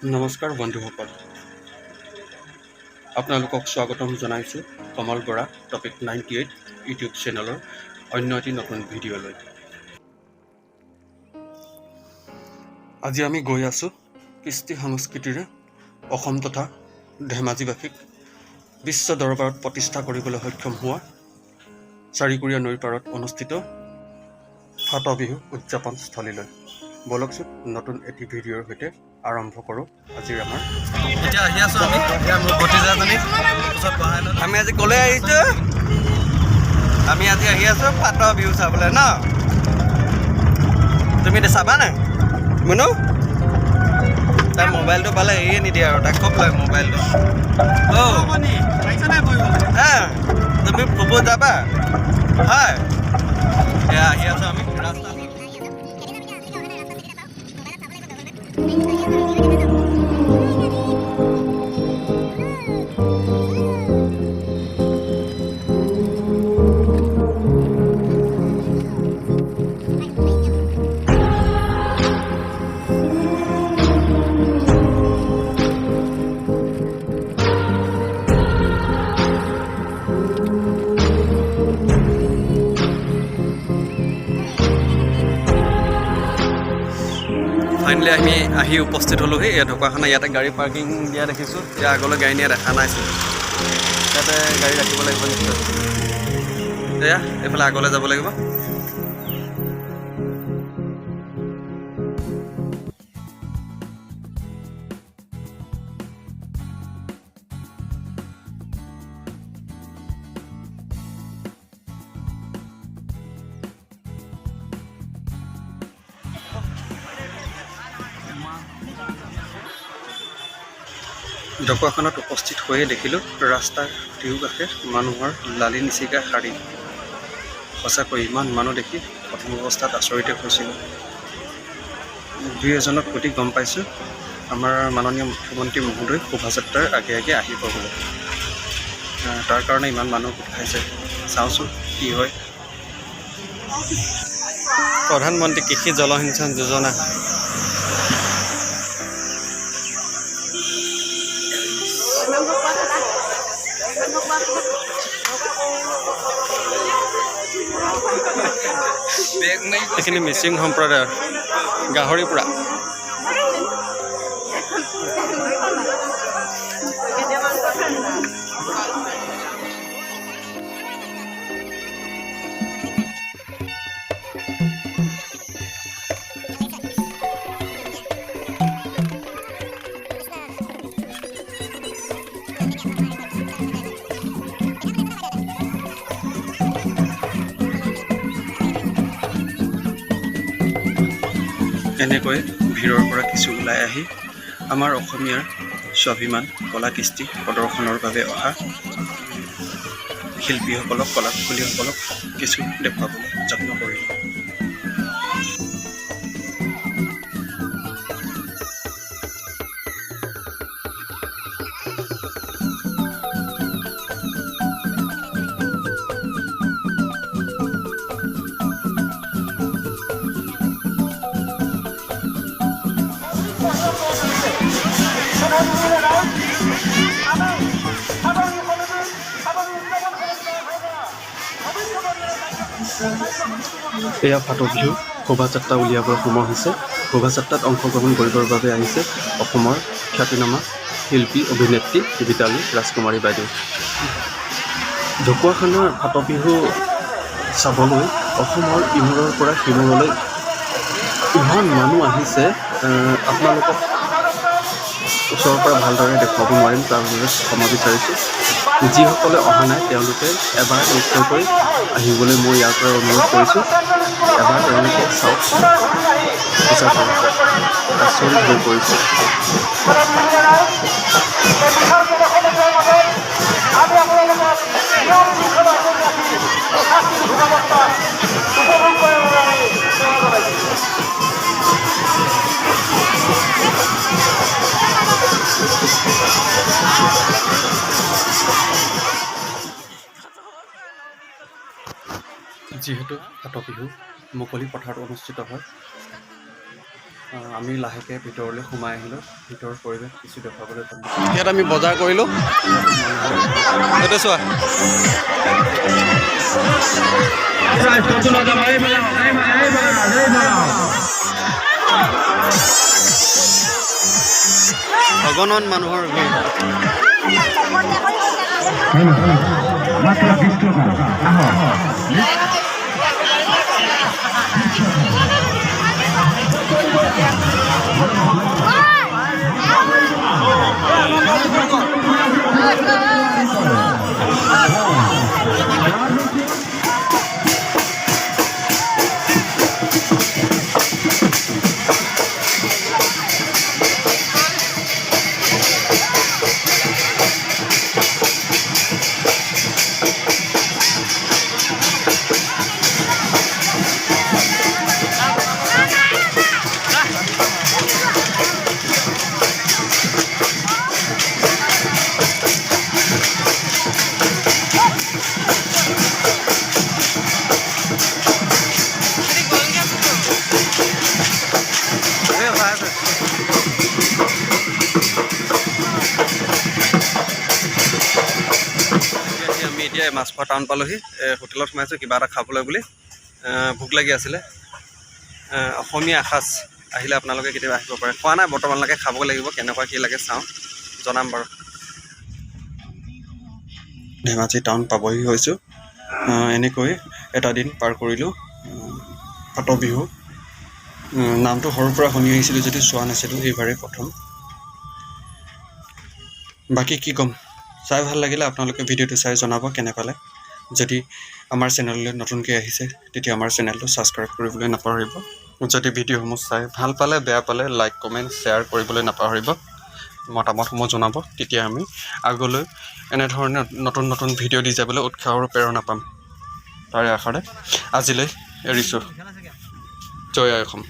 নমস্কাৰ বন্ধুসকল, আপোনালোকক স্বাগতম জনাইছোঁ কমল বৰা টপিক 98 ইউটিউব চেনেলৰ অন্য এটি নতুন ভিডিঅ'লৈ। আজি আমি গৈ আছোঁ কৃষ্টি সংস্কৃতিৰে অসম তথা ধেমাজিবাসীক বিশ্ব দৰবাৰত প্ৰতিষ্ঠা কৰিবলৈ সক্ষম হোৱা চাৰিকুৰীয়া নৈৰ পাৰত অনুষ্ঠিত ফাট বিহু উদযাপন স্থলীলৈ। বলকচোন নতুন এটি ভিডিঅ'ৰ সৈতে আৰম্ভ কৰোঁ আজিৰ আমাৰ। এতিয়া আহি আছোঁ আমি মোৰ ভতিজাজনী ওচৰত বহাই লৈ। আমি আজি ক'লৈ আহিছোঁ? আমি আজি আহি আছোঁ ফাট বিহু চাবলৈ ন। তুমি এতিয়া চাবা নাই মুনু? তাৰ মোবাইলটো পালে এৰিয়ে নিদিয়ে আৰু তাক খুব লয় মোবাইলটো। তুমি ফুব যাবা? হয়, এয়া আহি আছোঁ আমি ৰাস্তা। ফাইনেলি আমি আহি উপস্থিত হ'লোহি এই ঢকুৱাখানা। ইয়াতে গাড়ী পাৰ্কিং দিয়া দেখিছোঁ। এতিয়া আগলৈ গাড়ী নিয়া দেখা নাইছোঁ। ইয়াতে গাড়ী ৰাখিব লাগিব নিশ্চয়। এয়া এইফালে আগলৈ যাব লাগিব। ঢকুৱাখানাত উপস্থিত হৈয়ে দেখিলোঁ ৰাস্তাৰ দুয়োকাষে মানুহৰ লালি নিচিগা শাৰী। সঁচাকৈ ইমান মানুহ দেখি প্ৰথম অৱস্থাত আচৰিতে হৈছিলোঁ। দুই এজনক সুধি গম পাইছোঁ আমাৰ মাননীয় মুখ্যমন্ত্ৰী মহোদয় শোভাযাত্ৰাৰ আগে আগে আহিব বোলে। তাৰ কাৰণে ইমান মানুহ গোট খাইছে। চাওঁচোন কি হয়। প্ৰধানমন্ত্ৰী কৃষি জলসিঞ্চন যোজনা। এইখিনি মিচিং সম্প্ৰদায়ৰ গাহৰি পোৰা। এনেকৈ ভিৰৰ পৰা কিছু ওলাই আহি আমাৰ অসমীয়াৰ স্বাভিমান কলা কৃষ্টি প্ৰদৰ্শনৰ বাবে অহা শিল্পীসকলক কলাকুশলীসকলক কিছু দেখুৱাবলৈ যত্ন কৰিলোঁ। এয়া ফাট বিহু শোভাযাত্ৰা উলিয়াবৰ সময় হৈছে। শোভাযাত্ৰাত অংশগ্ৰহণ কৰিবৰ বাবে আহিছে অসমৰ খ্যাতিনামা শিল্পী অভিনেত্ৰী ভিতালী ৰাজকুমাৰী বাইদেউ। ঢকুৱাখানাৰ ফাট বিহু চাবলৈ অসমৰ ইমূৰৰ পৰা সিমূৰলৈ ইমান মানুহ আহিছে। আপোনালোকক ওচৰৰ পৰা ভালদৰে দেখুৱাব নোৱাৰিম, তাৰ বাবে ক্ষমা বিচাৰিছোঁ। যিসকলে অহা নাই তেওঁলোকে এবাৰ নিশ্চয়কৈ আহিবলৈ মই ইয়াৰ পৰা অনুৰোধ কৰিছোঁ। এবাৰ তেওঁলোকে চাওক, সঁচাকৈ আচৰিত হৈ পৰিছে। যিহেতু ফাট বিহু মুকলি পথাৰত অনুষ্ঠিত হয়, আমি লাহেকৈ ভিতৰলৈ সোমাই আহিলোঁ। ভিতৰৰ পৰিৱেশ কিছু দেখুৱাবলৈ পালোঁ। ইয়াত আমি বজাৰ কৰিলোঁ। এইটো চোৱা, অগণন মানুহৰ ভিৰ। আমি এতিয়া মাছখোৱা টাউন পালোহি। হোটেলত সোমাইছোঁ কিবা এটা খাবলৈ বুলি। ভোক লাগি আছিলে। অসমীয়া এসাঁজ আহিলে আপোনালোকে কেতিয়াবা আহিব পাৰে। খোৱা নাই বৰ্তমানলৈকে, খাব লাগিব। কেনেকুৱা কি লাগে চাওঁ, জনাম বাৰু। ধেমাজি টাউন পাবহি হৈছোঁ। এনেকৈ এটা দিন পাৰ কৰিলোঁ। ফাট বিহু নামটো সৰুৰ পৰা শুনি আহিছিলোঁ যদি চোৱা নাছিলোঁ, এইবাৰেই প্ৰথম। বাকী কি ক'ম, চাই ভাল লাগিলে। আপোনালোকে ভিডিঅ'টো চাই জনাব কেনে পালে। যদি আমাৰ চেনেললৈ নতুনকৈ আহিছে তেতিয়া আমাৰ চেনেলটো ছাবস্ক্ৰাইব কৰিবলৈ নাপাহৰিব। যদি ভিডিঅ'সমূহ চাই ভাল পালে, বেয়া পালে লাইক, কমেণ্ট, শ্বেয়াৰ কৰিবলৈ নাপাহৰিব। মতামতসমূহ জনাব, তেতিয়া আমি আগলৈ এনেধৰণে নতুন নতুন ভিডিঅ' দি যাবলৈ উৎসাহ আৰু প্ৰেৰণা পাম। তাৰে আশাৰে আজিলৈ এৰিছোঁ। জয় আই অসম।